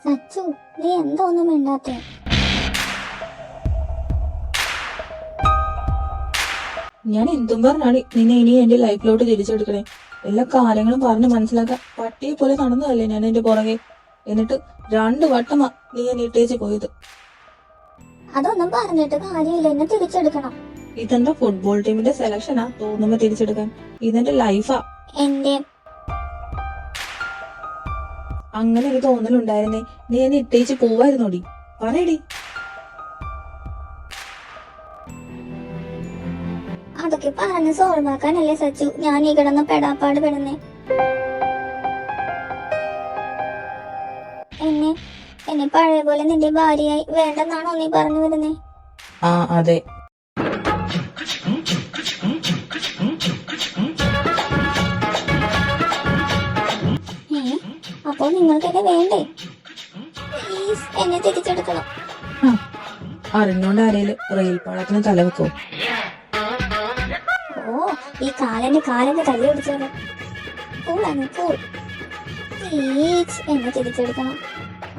സച്ചു, നീ എന്തോന്നും വേണ്ടാത്തേ? ഞാൻ എന്തും പറഞ്ഞാണ് നിന്നെ ഇനി എന്റെ ലൈഫിലോട്ട് തിരിച്ചെടുക്കണേ. എല്ലാ കാര്യങ്ങളും പറഞ്ഞ് മനസ്സിലാക്കാൻ പട്ടിയെ പോലെ നടന്നതല്ലേ ഞാൻ എന്റെ പുറകെ. എന്നിട്ട് 2 വട്ടമാ നീ എന്നെ ഇട്ടേച്ച് പോയത്. അതൊന്നും പറഞ്ഞിട്ട് കാര്യമില്ല, എന്നെ തിരിച്ചെടുക്കണം. ഇതെന്താ ഫുട്ബോൾ ടീമിന്റെ സെലക്ഷനാ തോന്നുമ്പോ തിരിച്ചെടുക്കാൻ? ഇതെന്റെ ലൈഫാ. എന്റെ അങ്ങനെ ഒരു തോന്നലുണ്ടായിരുന്നേ നീ എന്നെ ഇട്ടേച്ച് പോവായിരുന്നോടി? പറയടി. അതൊക്കെ പറഞ്ഞ് സോൾവ് ആക്കാനല്ലേ സച്ചു ഞാൻ ഈ കിടന്ന് പെടാപ്പാട് പെടുന്നേ. എന്നെ പഴയ പോലെ നിന്റെ ഭാര്യയായി വേണ്ടെന്നാണോ നീ പറഞ്ഞു വരുന്നേ? ആ അതെ. അപ്പോ നിങ്ങൾക്കെന്നെ വേണ്ടേ? പ്ലീസ് എന്നെ തിരിച്ചെടുക്കണം. അറിഞ്ഞോണ്ട് ആരേലും റെയിൽ പാളത്തിന് തലവെക്കോ? ഓ, ഈ കാലന്റെ തല്ലി പിടിച്ചോളൂ. കൂളാണ് കൂൾ. പ്ലീസ് എന്നെ തിരിച്ചെടുക്കണം.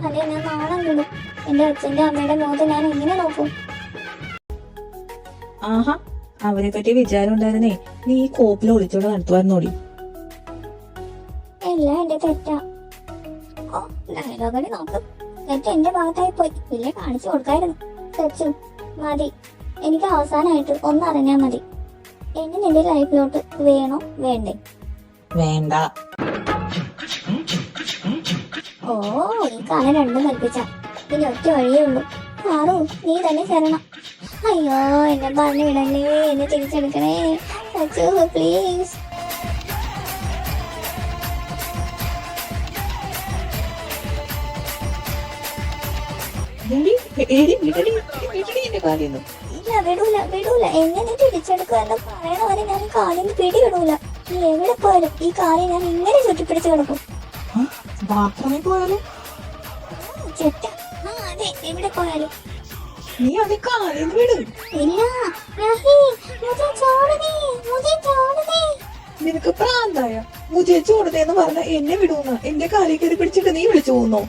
അല്ലെ ഞാൻ നാണം കിടും. എന്റെ അച്ഛന്റെ അമ്മയുടെ മുഖത്ത് ഞാൻ എങ്ങനെ നോക്കും? ആഹാ, അവരെ പറ്റി വിചാരം ഉണ്ടായിരുന്നേ നീ ഈ കോപ്പിൽ ഒളിച്ചോടെ നടത്തുവായിരുന്നോടി. എല്ലാം എന്റെ തെറ്റാ. ഓ, ഡയലോഗടി നോക്കും. തെറ്റ് എന്റെ ഭാഗത്തായി പോയി. ഇല്ലേ കാണിച്ചു കൊടുക്കായിരുന്നു. സച്ചു മതി, എനിക്ക് അവസാനമായിട്ട് ഒന്നറിഞ്ഞാ മതി. എന്നെ നിന്റെ ലൈഫിലോട്ട് വേണോ വേണ്ടേ? വേണ്ട. ഓ, ഈ കാലം രണ്ടും കൽപ്പിച്ച ഇനി ഒറ്റ വഴിയേ ഉള്ളൂ. സാറു നീ തന്നെ ശരണം. അയ്യോ, എന്നെ പറഞ്ഞു വിടല്ലേ, എന്നെ തിരിച്ചെടുക്കണേ സച്ചു പ്ലീസ്. ഇല്ല, വിടൂല. എന്നെ നീ തിരിച്ചെടുക്കുക എന്ന് പറയണവരെ ഞാൻ കാലിന് പിടി വിടൂല. നീ എവിടെ പോയാലും ഈ കാലിൽ ഞാൻ ഇങ്ങനെ ചുറ്റിപ്പിടിച്ച് കിടക്കും. ബാത്റൂമിൽ പോയാലും അതെ, എവിടെ പോയാലും നീ അത് കാലിൽ വിടും. ഇല്ല, നിനക്ക് പ്രാന്തായ മുജേ ചോടതേന്ന് പറഞ്ഞ എന്നെ വിടൂന്ന എന്റെ കാലിൽ കയറി പിടിച്ചിട്ട് നീ വിളിച്ചു പോകുന്നോ?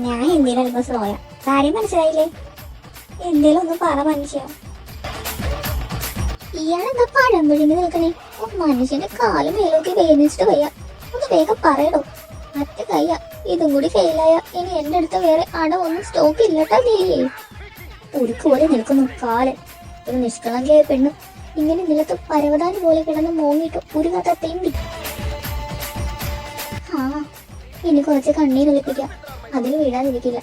ഞാൻ എന്തിനും അല്പം സ്ലോയ. കാര്യം മനസ്സിലായില്ലേ? എന്തേലും ഒന്ന് പറ മനുഷ്യ. ഇയാളെന്താ പഴം പിഴിഞ്ഞ് നിൽക്കണേ? മനുഷ്യന്റെ കാലും മേലൊക്കെ വേദനിച്ചിട്ട് വയ്യ. ഒന്ന് വേഗം പറയടോ. മറ്റു കയ്യ ഇതും കൂടി ഫെയിലായ ഇനി എന്റെ അടുത്ത് വേറെ ഒന്നും സ്റ്റോക്ക് ഇല്ലട്ടാ. നീയേ ഉരുക്ക് പോലെ നിൽക്കുന്നു കാലൻ. ഒരു നിഷ്കളങ്കയായ പെണ്ണും ഇങ്ങനെ നിലത്ത് പരവതാനി പോലെ കിടന്ന് മോങ്ങിയിട്ട് ഒരു കഥ തെണ്ടി. ഇനി കുറച്ച് കണ്ണീരൊലിപ്പിക്കാം, അതിൽ വീഴാതിരിക്കില്ല.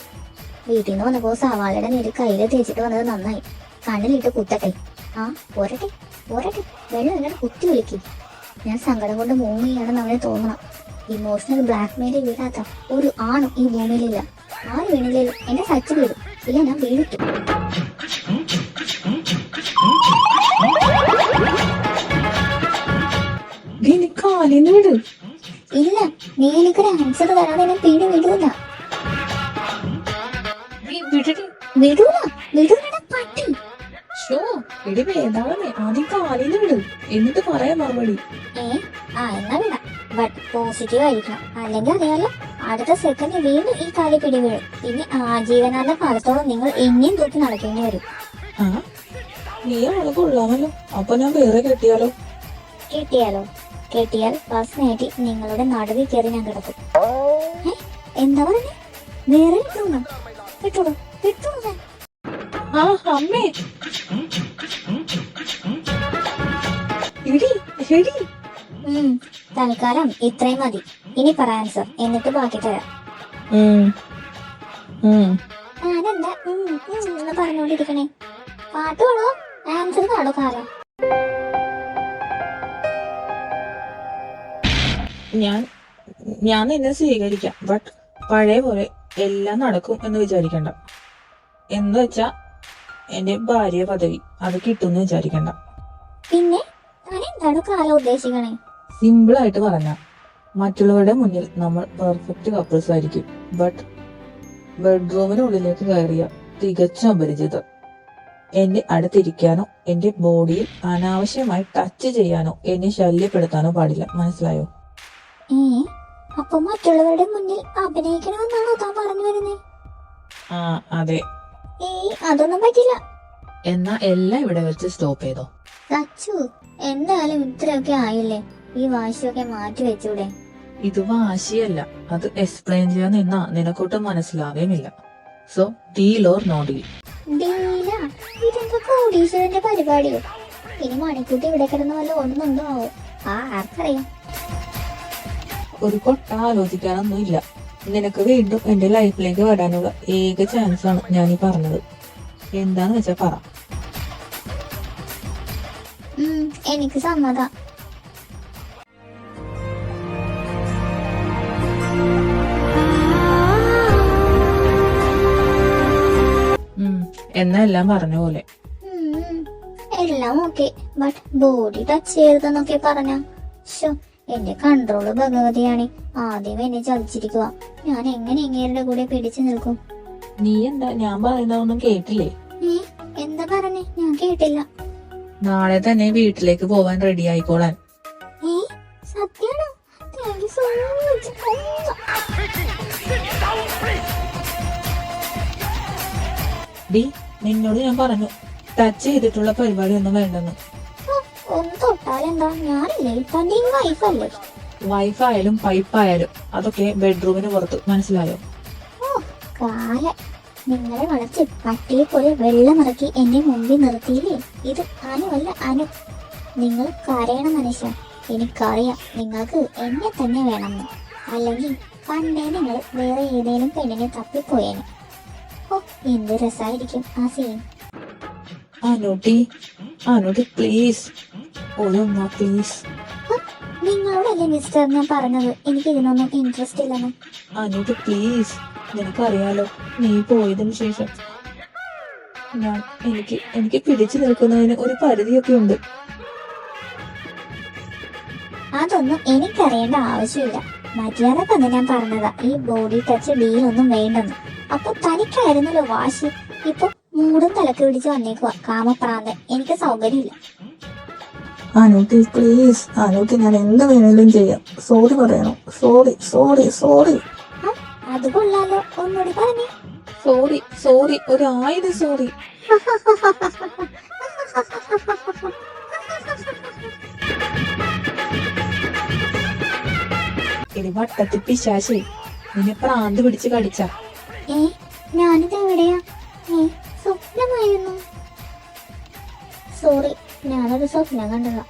വീട്ടിൽ നിന്ന് വന്നപ്പോ സവാളയുടെ നീര് കയ്യില് തേച്ചിട്ട് വന്നത് നന്നായി. കണ്ണിലിട്ട് കുത്തട്ടെ. പോരട്ടെ വെള്ളം എന്നിട്ട് കുത്തി വിളിക്കും. ഞാൻ സങ്കടം കൊണ്ട് മൂങ്ങിയാണെന്ന് അവനെ തോന്നണം. ഇമോഷണൽ ബ്ലാക്ക് മെയിൽ വീഴാത്ത ഒരു ആണും ഈ ഭൂമിയിലില്ല. ആര് വീണില്ലേലും എന്നെ സച്ചു വീഴും. ഇല്ല, ഞാൻ വീണിട്ടു. ഇല്ല, നീ എനിക്കൊരു ആൻസർ തരാതെ എന്നെ പിടി വിടൂല. പട്ടി. എന്നിട്ട് പറയാൻ മറുപടി. എന്നാ വിടാം. ബട്ട് പോസിറ്റീവ് ആയിരിക്കണം. അല്ലെങ്കിൽ അറിയാലോ, അടുത്ത സെക്കൻഡ് വീണ്ടും ഈ കാലി പിടി വീഴും. പിന്നെ ആജീവനാന്ത കാലത്തോളം നിങ്ങൾ എന്നെയും തൂക്കി നടക്കേണ്ടി വരും. നീ ആളെ കൊള്ളാമല്ലോ. അപ്പൊ ഞാൻ വേറെ കെട്ടിയാൽ ബസ് നേറ്റി നിങ്ങളുടെ നടുവിൽ കയറി ഞാൻ കിടക്കും. എന്താ പറഞ്ഞേ? വേറെ കിട്ടൂടോ? അമ്മേ തൽക്കാലം ഇത്രയും മതി. ഇനി പറ ആൻസർ, എന്നിട്ട് ബാക്കി തരാം. ഞാനെന്താ എന്ന് പറഞ്ഞോണ്ടിരിക്കണേ? പാട്ട് വേണോ ആൻസർ കാണോ കാലം? ഞാൻ നിന്നെ സ്വീകരിക്കാം, ബട്ട് പഴയ പോലെ എല്ലാം നടക്കും എന്ന് വിചാരിക്കണ്ട. എന്ന് വെച്ചാ എന്റെ ഭാര്യ പദവി അത് കിട്ടുമെന്ന് വിചാരിക്കണ്ട. പിന്നെ ഞാൻ എന്താണ് കാലം ഉദ്ദേശിക്കണേ? സിമ്പിൾ ആയിട്ട് പറഞ്ഞ, മറ്റുള്ളവരുടെ മുന്നിൽ നമ്മൾ പെർഫെക്റ്റ് കപ്പിൾസ് ആയിരിക്കും, ബട്ട് ബെഡ്റൂമിനുള്ളിലേക്ക് കയറിയ തികച്ചും അപരിചിതർ. എന്റെ അടുത്തിരിക്കാനോ എന്റെ ബോഡിയിൽ അനാവശ്യമായി ടച്ച് ചെയ്യാനോ എന്നെ ശല്യപ്പെടുത്താനോ പാടില്ല. മനസ്സിലായോ? അപ്പൊ മറ്റുള്ളവരുടെ മുന്നിൽ അഭിനയിക്കണമെന്നാണോ താൻ പറഞ്ഞു വരുന്നേ? ആ അതെ. അതൊന്നും പറ്റില്ല. എന്നാ എല്ലാം ഇവിടെ വെച്ച് സ്റ്റോപ്പ് ചെയ്തോ. സച്ചു, എന്തായാലും ഇത്രയൊക്കെ ആയില്ലേ, ഈ വാശിയൊക്കെ മാറ്റി വെച്ചൂടെ? ഇത് വാശിയല്ല, അത് എക്സ്പ്ലെയിൻ ചെയ്യാൻ നിന്നാ നിനക്കൊട്ടും മനസ്സിലാവേമില്ല. So deal or no deal. ഡീലാ? ഇതെന്താ കോടീശ്വരന്റെ പരിപാടിയോ? ഇനി മണിക്കൂട്ടി ഇവിടെ കിടന്ന് വല്ല ഒന്നുണ്ടോ ആവോ? ആർക്കറിയാം. ഒരു കൊട്ട ആലോചിക്കാനൊന്നും ഇല്ല. നിനക്ക് വീണ്ടും എന്റെ ലൈഫിലേക്ക് വരാനുള്ള ഏക ചാൻസ് ആണ് ഞാൻ ഈ പറഞ്ഞത്. എന്താന്ന് വെച്ചാ പറ. എനിക്ക് സമ്മതം. എന്നാ എല്ലാം പറഞ്ഞ പോലെ. എല്ലാം ഓക്കെ, ബട്ട് ബോഡി ടച്ച് ചെയ്തെന്നൊക്കെ പറഞ്ഞ എന്റെ കൺട്രോള് ഭഗവതിയാണ്. ആദ്യം എന്നെ ചതിച്ചിരിക്കുക. ഞാൻ എങ്ങനെ ഇങ്ങേരുടെ കൂടെ പിടിച്ചു നിൽക്കും? നീ എന്താ ഞാൻ പറയുന്നതൊന്നും കേട്ടില്ലേ? എന്താ പറഞ്ഞേ? ഞാൻ കേട്ടില്ല. നാളെ തന്നെ വീട്ടിലേക്ക് പോവാൻ റെഡി ആയിക്കോളാൻ. സത്യാണോ? Thank you so much. ഡി, നിന്നോട് ഞാൻ പറഞ്ഞു ടച്ച് ചെയ്തിട്ടുള്ള പരിപാടി ഒന്നും വേണ്ടെന്ന്. ഒന്ന് തൊട്ടാലെന്താ? ഞാനില്ലേ തന്റെ വൈഫല്ലേ? വൈഫായാലും പൈപ്പായാലും അതൊക്കെ ബെഡ്റൂമിന് പുറത്ത്. മനസ്സിലായോ? കാല നിങ്ങളെ വളച്ച് പട്ടിയെ പോലെ വെള്ളമിറക്കി എന്നെ മുമ്പിൽ നിർത്തിയില്ലേ? ഇത് അനുവല്ല അനു. നിങ്ങൾ കരയണ മനുഷ്യ. എനിക്കറിയാം നിങ്ങൾക്ക് എന്നെ തന്നെ വേണമെന്ന്. അല്ലെങ്കിൽ പണ്ടേ നിങ്ങൾ വേറെ ഏതെങ്കിലും പെണ്ണിനെ തപ്പിപ്പോയേനെ. എന്ത് രസായിരിക്കും ആ സീൻ. Anutty please, please. നിങ്ങളോടല്ലേ മിസ്റ്റർ ഞാൻ പറഞ്ഞത് എനിക്ക് ഇതിനൊന്നും ഇൻട്രസ്റ്റ് ഇല്ലെന്ന്? അനുട്ടി പ്ലീസ്, നിനക്കറിയാലോ നീ പോയതിനു ശേഷം എനിക്ക് പിടിച്ചു നിൽക്കുന്നതിന് ഒരു പരിധിയൊക്കെ ഉണ്ട്. അതൊന്നും എനിക്കറിയേണ്ട ആവശ്യമില്ല. മര്യാദക്കൊന്നും ഞാൻ പറഞ്ഞതാ ഈ ബോഡി ടച്ച് ഡീലൊന്നും വേണ്ടെന്ന്. അപ്പൊ തനിക്കായിരുന്നല്ലോ വാശി. ഇപ്പൊ മൂടും തലക്ക് പിടിച്ച് വന്നേക്കുവാ കാമപ്രാന്തൻ. എനിക്ക് സൗകര്യമില്ല. അനുട്ടി പ്ലീസ്, അനുട്ടി ഞാൻ എന്ത് വേണേലും ചെയ്യാം. സോറി പറയണോ? സോറി. അത് കൊള്ളാലോ, ഒന്നുകൂടി പറഞ്ഞേ. Sorry 1000 sorry. ഇനി വട്ടത്തി പിശാശേ, നിന്നെ പ്രാന്ത് പിടിച്ച് കടിച്ച. ഞാനിത് എവിടെയാ? സ്വപ്നമായിരുന്നു. സോറി, ഞാനൊരു സ്വപ്നം കണ്ടതാ.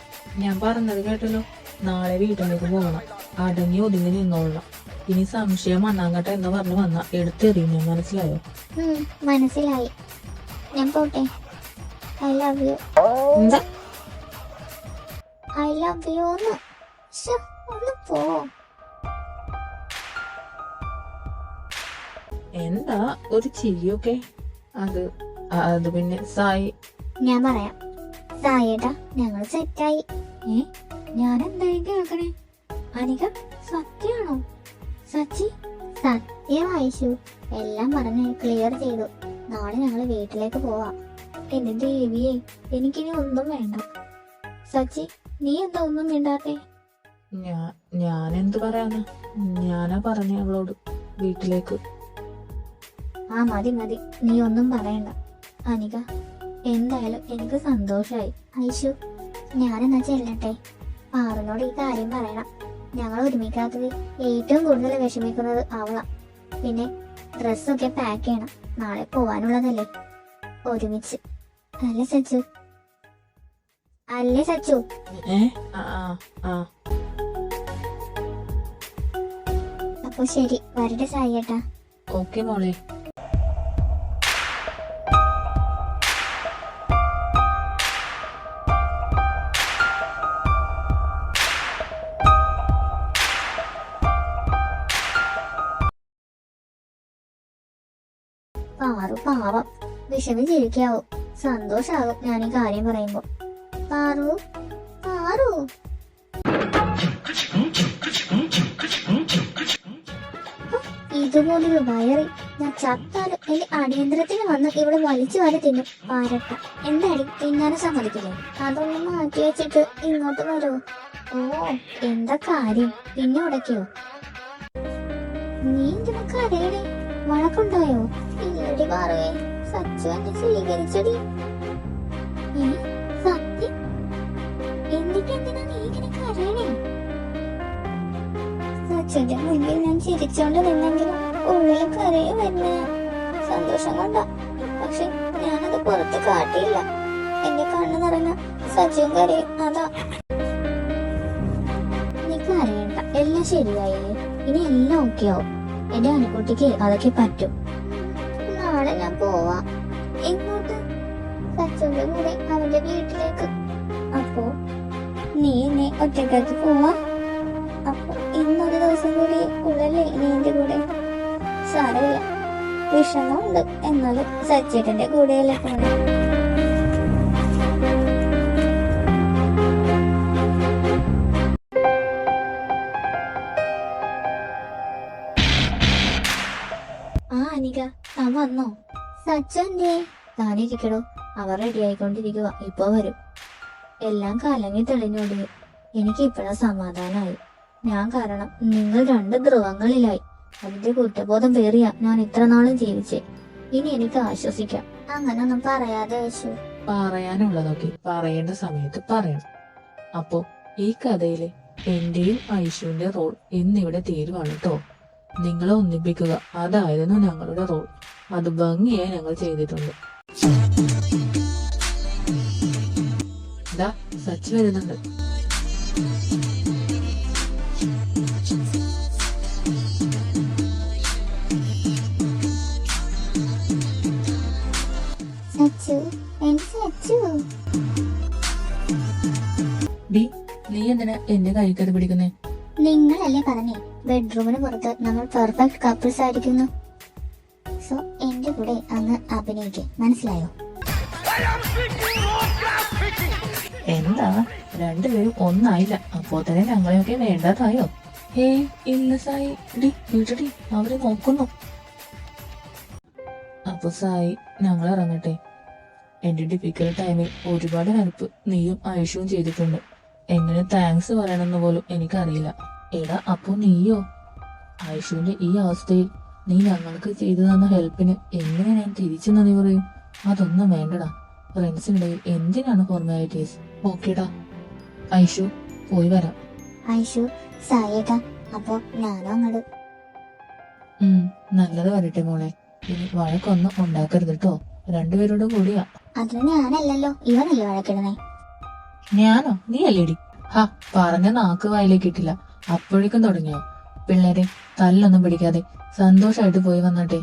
ഞാൻ പറഞ്ഞത് കേട്ടല്ലോ. നാളെ വീട്ടിലേക്ക് പോകണം. അടങ്ങി ഒതുങ്ങി നിന്നോളണം. ഇനി സംശയം മണ്ണാങ്കട്ട എന്ന് പറഞ്ഞു വന്ന എടുത്തെറിയുന്നു. മനസ്സിലായോ? മനസ്സിലായി. ഞാൻ പോട്ടെ. I love you. എന്താ ഐ ലവ് യു ഒന്ന് പോ. എന്താ ഒരു ചിരിയൊക്കെ? അത് പിന്നെ സായി. ഞാൻ പറയാം. സായേട്ടാ, ഞങ്ങൾ സെറ്റായി. ഞാൻ എന്തായി കേൾക്കണേ? അനിക സത്യാണോ? സച്ചി സത്യമായിച്ചു. എല്ലാം പറഞ്ഞ് ക്ലിയർ ചെയ്തു. നാളെ ഞങ്ങൾ വീട്ടിലേക്ക് പോവാം. എന്റെ ദേവിയെ, എനിക്കിനി ഒന്നും വേണ്ട. സച്ചി, നീ എന്താ ഒന്നും വേണ്ടാത്തെ? ഞാൻ എന്ത് പറയാനാ? ഞാനാ പറഞ്ഞ അവളോട് വീട്ടിലേക്ക്. മതി നീ ഒന്നും പറയണ്ട. അനിക, എന്തായാലും എനിക്ക് സന്തോഷായി. ഐശു, ഞാനെന്നാ ചെല്ലട്ടെ. പാറുനോട് ഈ കാര്യം പറയണം. ഞങ്ങൾ ഒരുമിക്കാത്തത് ഏറ്റവും കൂടുതൽ വിഷമിക്കുന്നത് അവളാ. പിന്നെ ഡ്രസ്സൊക്കെ പാക്ക് ചെയ്യണം. നാളെ പോവാനുള്ളതല്ലേ, ഒരുമിച്ച്. അല്ലേ സച്ചു? അപ്പൊ ശരി, വരട്ടെ സായിയേട്ടാ. ഓക്കെ മോളെ. പാറു പാവം വിഷമിച്ചിരിക്കാവോ. സന്തോഷാകും ഞാൻ ഈ കാര്യം പറയുമ്പോ. പാറു പാറു ഇതുപോലൊരു വയറി ഞാൻ ചത്താലും എന്റെ അടിയന്തരത്തിന് വന്ന് ഇവിടെ വലിച്ചു വാരി തിന്നും. പാരട്ട എന്താടി തിന്നാനും സമ്മതിക്കില്ലേ? അതൊന്നും മാറ്റി വെച്ചിട്ട് ഇങ്ങോട്ട് വരുമോ? ഓ എന്താ കാര്യം, പിന്നെ ഉടക്കിയോ? നീ ഇതിനൊക്കെ അറിയണേ? വഴക്കുണ്ടായോ? ഇല്ലടി പാറുവേ, സച്ചു എന്നെ സ്വീകരിച്ചടി. സത്യം? എന്നിട്ട് എന്തിനാ നീ ഇങ്ങനെ കരയണേ? സച്ചുന്റെ മുന്നിൽ ഞാൻ ചിരിച്ചോണ്ട് നിന്നെങ്കിലും ഉള്ളിൽ കരയോ വരുന്ന സന്തോഷം കൊണ്ട. പക്ഷെ ഞാനത് പുറത്ത് കാട്ടിയില്ല. എന്റെ കണ്ണു നിറഞ്ഞ സച്ചും കരയും, അതാ. നീ കരയണ്ട, എല്ലാം ശരിയായില്ലേ? ഇനി എല്ലാം ഓക്കെ ആവും. എന്റെ അനുകുട്ടിക്ക് അതൊക്കെ പറ്റും. നാളെ ഞാൻ പോവാ. എങ്ങോട്ട്? സച്ചുന്റെ കൂടെ അവന്റെ വീട്ടിലേക്ക്. അപ്പോ നീ എന്നെ ഒറ്റക്കാക്കി പോവാ? അപ്പൊ ഇന്നൊരു ദിവസം കൂടി ഉള്ളല്ലേ നീ എന്റെ കൂടെ? സാരമില്ല, വിഷമമുണ്ട്, എന്നാലും സച്ചേട്ടന്റെ കൂടെയല്ലേ പോണേ. ആ അനിക, താൻ വന്നോ? സച്ചു എന്തേ? താനിരിക്കടോ, അവർ റെഡി ആയിക്കൊണ്ടിരിക്കുക, ഇപ്പൊ വരും. എല്ലാം കലങ്ങി തെളിഞ്ഞോടി. എനിക്ക് ഇപ്പഴാ സമാധാനായി. ഞാൻ കാരണം നിങ്ങൾ രണ്ട് ധ്രുവങ്ങളിലായി. അതിന്റെ കുറ്റബോധം പേറിയ ഞാൻ ഇത്ര നാളും ജീവിച്ചേ. ഇനി എനിക്ക് ആശ്വസിക്കാം. അങ്ങനൊന്നും പറയാതെ യേശു. പറയാനുള്ളതൊക്കെ പറയേണ്ട സമയത്ത് പറയണം. അപ്പോ ഈ കഥയിലെ എന്റെയും ഐഷുവിന്റെ റോൾ ഇന്നിവിടെ തീരുവാണ് കേട്ടോ. നിങ്ങളെ ഒന്നിപ്പിക്കുക, അതായിരുന്നു ഞങ്ങളുടെ റോൾ. അത് ഭംഗിയായി ഞങ്ങൾ ചെയ്തിട്ടുണ്ട്. സച്ച് വരുന്നുണ്ട്. നീ എന്തിനാ എന്റെ കൈക്കത് പിടിക്കുന്നേ? നിങ്ങളല്ലേ പറഞ്ഞേ ബെഡ്റൂമിന് പുറത്ത് നമ്മൾ പെർഫെക്റ്റ് കപ്പിൾസ് ആയിരിക്കുന്നു. സോ എന്റെ കൂടെ അങ്ങ് അഭിനയിക്കേ, മനസ്സിലായോ? എന്താ രണ്ടുപേരും ഒന്നായില്ല, അപ്പോ തന്നെ ഞങ്ങളെയൊക്കെ വേണ്ടതായോ? ഹേയ് ഇല്ല സായി, വീട്ടടി അവര് നോക്കുന്നു. അപ്പൊ സായി ഞങ്ങൾ ഇറങ്ങട്ടെ. എന്റെ ഡിഫിക്കൽട്ട് ടൈമിൽ ഒരുപാട് ഹെൽപ്പ് നീയും ആയുഷവും ചെയ്തിട്ടുണ്ട്. എങ്ങനെ താങ്ക്സ് പറയണമെന്ന് പോലും എനിക്കറിയില്ല. എടാ അപ്പൊ നീയോ? ആയുഷുവിന്റെ ഈ അവസ്ഥയിൽ നീ ഞങ്ങൾക്ക് ചെയ്തു തന്ന ഹെൽപ്പിന് എങ്ങനെ ഞാൻ തിരിച്ചു നന്ദി പറയും? അതൊന്നും വേണ്ടടാ. ഫ്രണ്ട്സിനിടയിൽ എന്തിനാണ് ഫോർമാലിറ്റീസ്? ഓക്കേടാ ഐഷു, പോയി വരാം. ഐഷു സായേട്ടാ, അപ്പൊ ഞാനും അങ്ങോട്ട്. നല്ലത് വരട്ടെ മോളെ. ഇനി വഴക്കൊന്നും ഉണ്ടാക്കരുത് കേട്ടോ. രണ്ടുപേരോടും കൂടിയാ. അതിന് ഞാനല്ലല്ലോ, ഇവനല്ലേ വഴക്കിടണേ. ഞാനോ? നീ അല്ലേടി? പറഞ്ഞ നാക്ക് വായിലേക്ക് ഇട്ടില്ല, അപ്പോഴേക്കും തുടങ്ങിയോ? പിള്ളേരെ തല്ലൊന്നും പിടിക്കാതെ സന്തോഷായിട്ട് പോയി വന്നട്ടെ.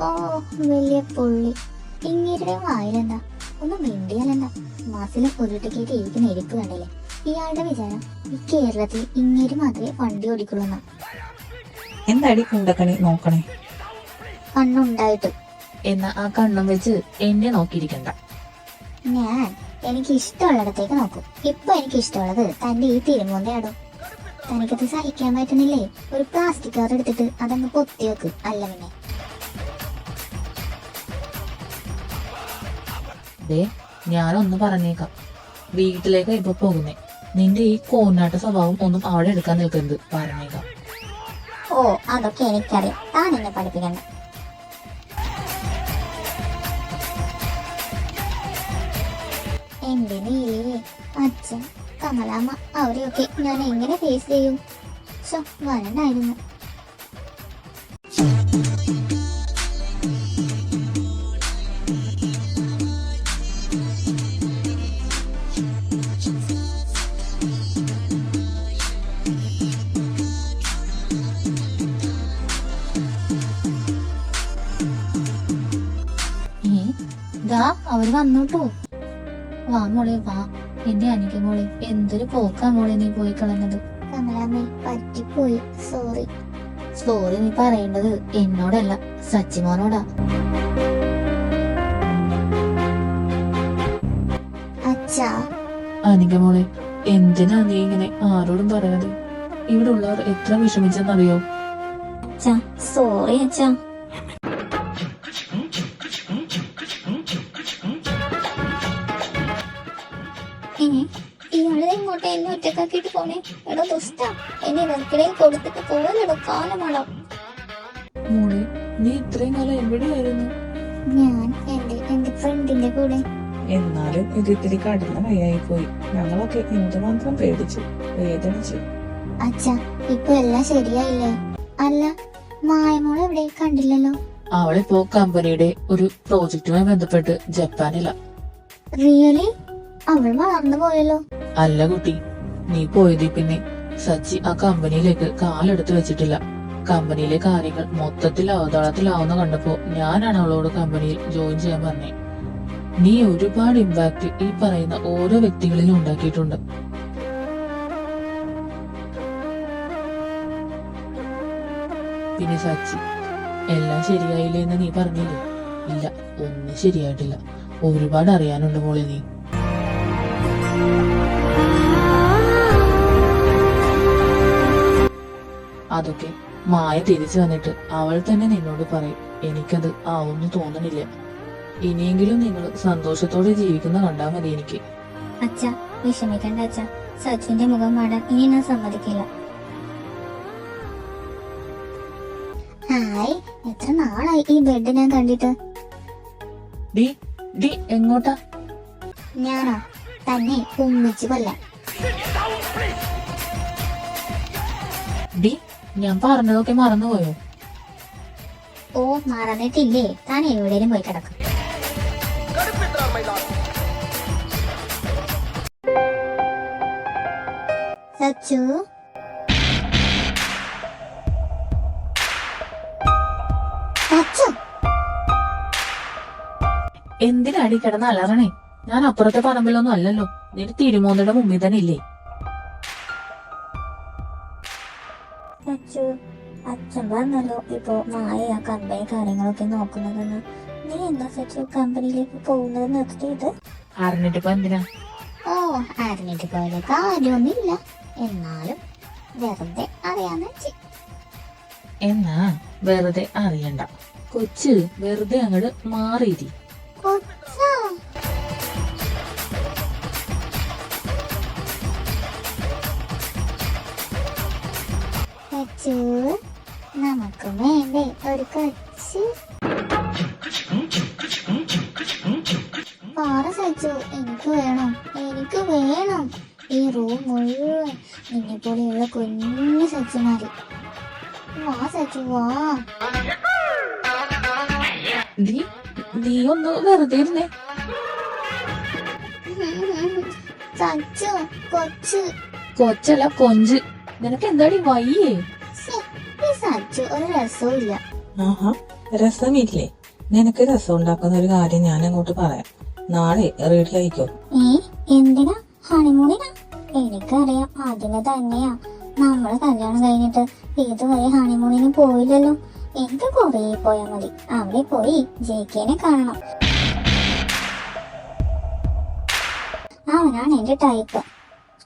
ഓ വലിയ പുള്ളി. ഇങ്ങേരുടെ വായിലെന്താ? ഒന്ന് മിണ്ടിയാലെന്താ? മാസിലെ പൊരുട്ടിക്കേറ്റ് ഇരിക്കുന്ന ഇരിപ്പ് കണ്ടില്ലേ? ഇയാളുടെ വിചാരം ഈ കേരളത്തിൽ ഇങ്ങേര് മാത്രമേ വണ്ടി ഓടിക്കുള്ളൂ. എന്താടി കുണ്ടക്കണി നോക്കണേ? കണ്ണുണ്ടായിട്ട്. എന്നാ ആ കണ്ണും വെച്ച് എന്നെ നോക്കിയിരിക്കണ്ട. ഞാൻ എനിക്ക് ഇഷ്ടമുള്ളിടത്തേക്ക് നോക്കും. ഇപ്പൊ എനിക്ക് ഇഷ്ടമുള്ളത് തന്റെ ഈ തിരുമോന്തയാടോ. തനിക്കത് സഹിക്കാൻ പറ്റുന്നില്ലേ? ഒരു പ്ലാസ്റ്റിക് കവർ എടുത്തിട്ട് അതങ്ങ് പൊത്തി വെക്ക്. അല്ല പിന്നെ ഞാനൊന്ന് പറഞ്ഞേക്കാം, വീട്ടിലേക്ക് ഇപ്പൊ പോകുന്നേ. നിന്റെ ഈ കോന്നാട്ട സ്വഭാവം ഒന്നും അവിടെ എടുക്കാൻ നിൽക്കരുത്, പറഞ്ഞേക്കാം. ഓ അതൊക്കെ എനിക്കറിയാം, താൻ എന്നെ പഠിപ്പിക്കണ്ട. എന്റെ നീലേ, അച്ഛൻ, കമലാമ്മ അവരെയൊക്കെ ഞാൻ എങ്ങനെ ഫേസ് ചെയ്യും? വരണ്ടായിരുന്നു. ദാ അവര് വന്നോട്ടോ. വാ മോളെ വാ. എന്റെ അനിക മോളെ, എന്തൊരു പോക്കാ മോളെ നീ പോയി കളഞ്ഞത്. കമലാമ്മേ പറ്റിപ്പോയി, സോറി. സോറി നീ പറയേണ്ടത് എന്നോടല്ല, സച്ചിമോനോടാ. അച്ഛാ. അനിക മോളെ, എന്തിനാ നീ ഇങ്ങനെ ആരോടും പറയാതെ? ഇവിടെ ഉള്ളവർ എത്ര വിഷമിച്ചെന്നറിയോ? അച്ഛാ സോറി അച്ഛാ. ഇയാളെ ഇങ്ങോട്ട് എന്നെ ഒറ്റക്കാക്കിട്ട് പോണേ. എടോ ദുഷ്ട, എന്നെ ഇവർക്കിടയിൽ കൊടുത്തിട്ട് പോലെടോ കാലമാണോ. മോളെ, നീ ഇത്രയും കാലം എവിടെയായിരുന്നു? ഞാൻ എന്റെ ഫ്രണ്ടിന്റെ കൂടെ. എന്നാലും ഇത് ഇത്തിരി കടന്ന കൈയായി പോയി. ഞങ്ങളൊക്കെ എന്തുമാത്രം പേടിച്ചു, വേദനിച്ചു. അച്ഛാ ഇപ്പൊ എല്ലാം ശരിയായില്ലേ? അല്ല, മായമോളെ എവിടെ കണ്ടില്ലല്ലോ. അവളിപ്പോ കമ്പനിയുടെ ഒരു പ്രോജക്റ്റുമായി ബന്ധപ്പെട്ട് ജപ്പാനില. റിയലി? അവൾ വളർന്നു പോയല്ലോ. അല്ല കുട്ടി, നീ പോയതി പിന്നെ സച്ചി ആ കമ്പനിയിലേക്ക് കാലെടുത്ത് വെച്ചിട്ടില്ല. കമ്പനിയിലെ കാര്യങ്ങൾ മൊത്തത്തിൽ അവതാളത്തിലാവുന്ന കണ്ടപ്പോ ഞാനാണ് അവളോട് കമ്പനിയിൽ ജോയിൻ ചെയ്യാൻ പറഞ്ഞേ. നീ ഒരുപാട് ഇമ്പാക്ട് ഈ പറയുന്ന ഓരോ വ്യക്തികളിലും ഉണ്ടാക്കിയിട്ടുണ്ട്. പിന്നെ സച്ചി, എല്ലാം ശരിയായില്ലേ എന്ന് നീ പറഞ്ഞില്ലേ? ഇല്ല, ഒന്നും ശരിയായിട്ടില്ല. ഒരുപാട് അറിയാനുണ്ട് മോളെ നീ. അതൊക്കെ മായ തിരിച്ചു വന്നിട്ട് അവൾ തന്നെ നിന്നോട് പറയും. എനിക്കത് ആവുന്നു തോന്നണില്ല. ഇനിയെങ്കിലും നിങ്ങൾ സന്തോഷത്തോടെ ജീവിക്കുന്ന കണ്ടാ മതി എനിക്ക്. അച്ഛാ വിഷമിക്കണ്ട അച്ഛാ, സച്ചിന്റെ മുഖം മാടാൻ ഇനി ഞാൻ സമ്മതിക്കില്ല. ഹായ്, എത്ര നാളായി ഈ ബെഡ് ഞാൻ കണ്ടിട്ട്. ഡി ഡി എങ്ങോട്ടാ? ഞാനോ? തന്നെ ഉമ്മിച്ച് കൊല്ലാൻ. ഡി, ഞാൻ പറഞ്ഞതൊക്കെ മറന്നുപോയോ? ഓ മറന്നിട്ടില്ലേ? താൻ എവിടെയും പോയി കിടക്കും. സച്ചു, സച്ചു, എന്തിനാടി കിടന്ന് അലറണേ? ഞാൻ അപ്പുറത്തെ പറമ്പിലൊന്നും അല്ലല്ലോ. നിന്റെ തിരുമോന്തയുടെ മുമ്പിൽ തന്നെ ഇല്ലേ? സച്ചു, അച്ഛൻ പറഞ്ഞല്ലോ ഇപ്പൊ മായ ആ കമ്പനി കാര്യങ്ങളൊക്കെ നോക്കുന്നതെന്ന്. നീ എന്താ സച്ചു കമ്പനിയിലേക്ക് പോകുന്നത് നിർത്തിയത്? അറിഞ്ഞിട്ടിപ്പോ എന്തിനാ? ഓ അറിഞ്ഞിട്ട് പോയത് കാര്യമൊന്നുമില്ല, എന്നാലും വെറുതെ അറിയാന്ന് വെച്ച്. എന്നാ വെറുതെ അറിയണ്ട കൊച്ച്, വെറുതെ അങ്ങോട്ട് മാറിയിരി. കൊച്ചാ, സച്ചു, നമുക്ക് വേണ്ടേ ഒരു കൊച്ച്? പറ സച്ചു, എനിക്ക് വേണം, എനിക്ക് വേണം. ഈ റൂം മുഴുവൻ നിന്നെ പോലെയുള്ള കുഞ്ഞു സച്ചുമാരി. വാ സച്ചു വാ. നീ ഒന്ന് വെറുതെ ഇരുന്നേ. സച്ചു കൊച്ച്. കൊച്ചല്ല കൊഞ്ച്. നിനക്ക് എന്താടി വയ്യേ? ശ്ശെ, ഈ സച്ചു ഒരു രസവും ഇല്ല. ആഹാ, രസമില്ലേ? നിനക്ക് രസം ഉണ്ടാക്കുന്ന ഒരു കാര്യം ഞാൻ അങ്ങോട്ട് പറയാം. നാളെ റെഡി ആയിക്കോ. എന്തിനാ? ഹണിമൂണിനാ? എനിക്കറിയാം, അതിന് തന്നെയാ. നമ്മള് കല്യാണം കഴിഞ്ഞിട്ട് ഇതുവരെ ഹണിമൂണിന് പോയില്ലല്ലോ. എനിക്ക് കുറേ പോയാ മതി. അവിടെ പോയി ജെയ്ക്കേനെ കാണണം. അവനാണ് എന്റെ ടൈപ്പ്.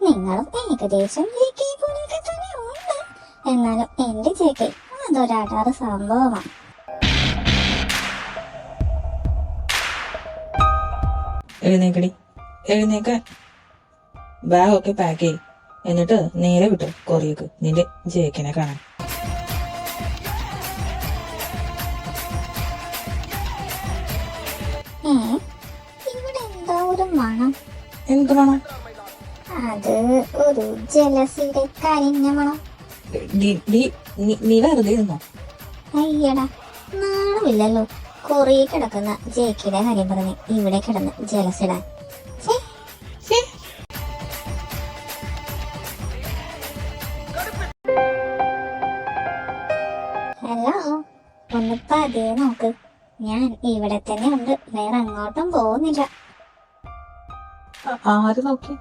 നിങ്ങളും ഏകദേശം ജെയ്ക്കെ പോലെയൊക്കെ തന്നെ ഉണ്ട്. എന്നാലും എന്റെ ജെയ്ക്കെ അതൊരാടാറ് സംഭവമാണ്. എഴുന്നേക്കടി, എഴുന്നേക്കാൻ. ബാഗൊക്കെ പാക്ക് ചെയ്. എന്നിട്ട് നേരെ വിട്ടു കൊറിയക്ക് നിന്റെ ജേക്കിനെ കാണാൻ. ഇവിടെ എന്താ ഒരു മണം? എന്ത് വേണം? അത് ഒരു ജലസിയുടെ കരിഞ്ഞ മണം. നീ വെറുതെ ഇരുന്നോ? അയ്യടാ, നാണമില്ലല്ലോ. കൊറിയ കിടക്കുന്ന ജേക്കിയുടെ കാര്യം പറഞ്ഞ് ഇവിടെ കിടന്ന് ജലസിടാൻ. ഹലോ, ഒന്ന് പതിയെ നോക്ക്. ഞാൻ ഇവിടെ തന്നെ ഉണ്ട്, വേറെ അങ്ങോട്ടും പോകുന്നില്ല. ആര് നോക്കി?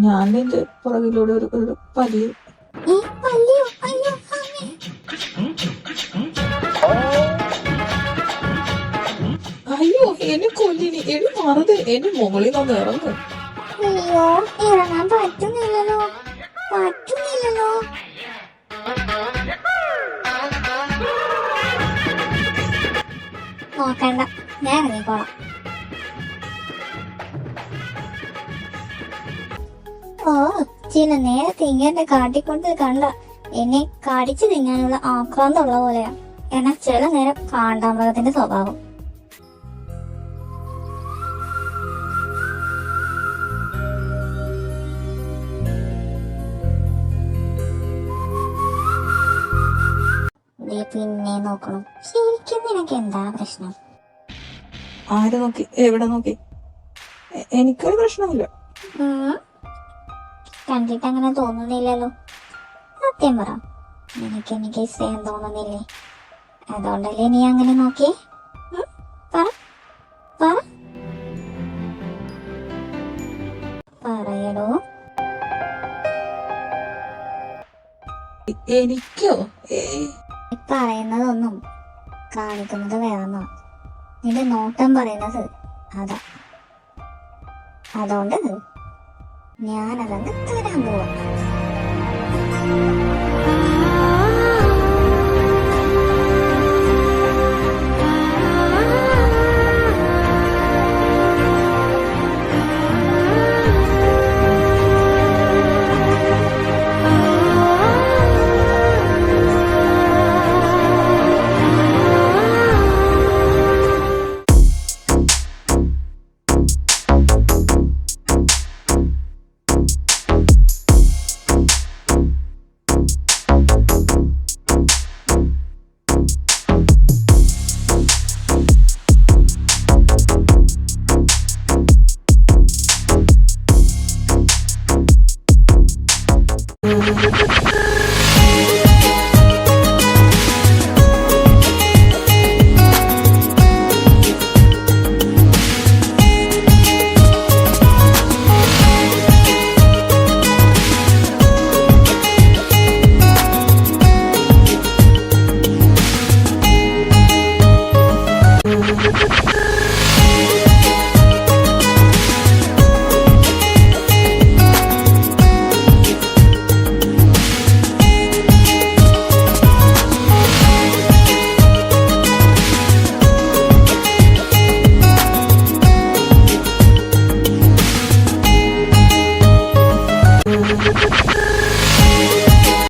ഞാൻ നിന്റെ പുറകിലൂടെ ഒരു പലി. ഈ പല്ലിയോ? അയ്യോ അമ്മേ. അയ്യോ, എന്നെ കൊല്ലിനി. എടി മറത് എന്റെ മുകളിൽ ഒന്ന് ഇറങ്ങും. അയ്യോ, ഇറങ്ങാൻ പറ്റുന്നില്ലല്ലോ. നോക്കണ്ട, ഞാൻ ഇറങ്ങിക്കോളാം. ഓ, ചില നേരത്തെ ഇങ്ങനെ കാട്ടിക്കൊണ്ട് കണ്ട എന്നെ കടിച്ചു തിന്നാനുള്ള ആക്രാന്തമുള്ള പോലെയാ. എന്നാൽ ചില നേരം കാണ്ടാമൃഗത്തിന്റെ സ്വഭാവം. പിന്നെ നോക്കണം. ശരിക്കും നിനക്ക് എന്താ പ്രശ്നം? ആര് നോക്കി? എവിടെ നോക്കി? എനിക്കൊരു പ്രശ്നമില്ല. കണ്ടിട്ട് അങ്ങനെ തോന്നുന്നില്ലല്ലോ. സത്യം പറ, നിനക്ക് എനിക്ക് സ്നേഹം തോന്നുന്നില്ലേ? അതുകൊണ്ടല്ലേ നീ അങ്ങനെ നോക്കിയേ? പറയടോ. എനിക്കോ? പറയുന്നതൊന്നും കാണിക്കുന്നത് വേറൊന്നോ. നിന്റെ നോട്ടം പറയുന്നത് അതാ. അതുകൊണ്ട് ഞാനതങ്ങ് തരാൻ പോവാ.